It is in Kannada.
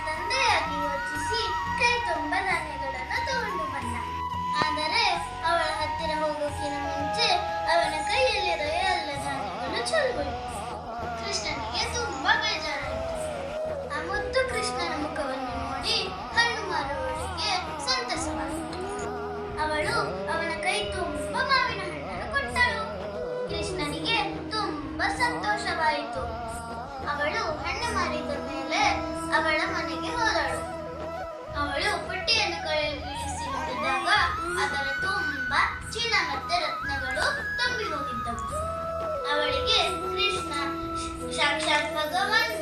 ತಂದೆಯಾಗಿ ಯೋಚಿಸಿ ಕೈ ತುಂಬ ಧಾನ್ಯಗಳನ್ನು ತಗೊಂಡು ಬಂದ. ಆದರೆ ಅವಳ ಹತ್ತಿರ ಹೋಗೋಕಿನ ಮುಂಚೆ ಅವನ ಕೈಯಲ್ಲಿರೋ ಎಲ್ಲ ಧಾನ್ಯಗಳು ಚೆಲ್ಬೋಯ್ತು. ಕೃಷ್ಣನಿಗೆ ತುಂಬಾ ಬೇಜಾರಾಯಿತು. ಆ ಮುದ್ದು ಕೃಷ್ಣನ ಮುಖವನ್ನು ನೋಡಿ ಹಣ್ಣು ಮಾರುವವಳಿಗೆ ಸಂತಸವಾಯಿತು. ಅವಳು ಅವನ ಕೈ ತುಂಬ ಮಾವಿನ ಹಣ್ಣನ್ನು ಕೊಟ್ಟಳು. ಕೃಷ್ಣನಿಗೆ ತುಂಬಾ ಸಂತೋಷವಾಯಿತು. ಅವಳು ಹಣ್ಣು ಮಾರಿದ ಮೇಲೆ ಅವಳ ಮನೆಗೆ ಹೋದಳು. ಅವಳು ಪುಟ್ಟಿಯನ್ನು ಕೈಲಿರಿಸಿ ನೋಡಿದಾಗ ಅದರ ತುಂಬ ಚಿನ್ನ ಮತ್ತೆ ರತ್ನಗಳು ತುಂಬಿ ಹೋಗಿದ್ದವು. ಅವಳಿಗೆ ಕೃಷ್ಣ ಸಾಕ್ಷಾತ್ ಭಗವಾನ್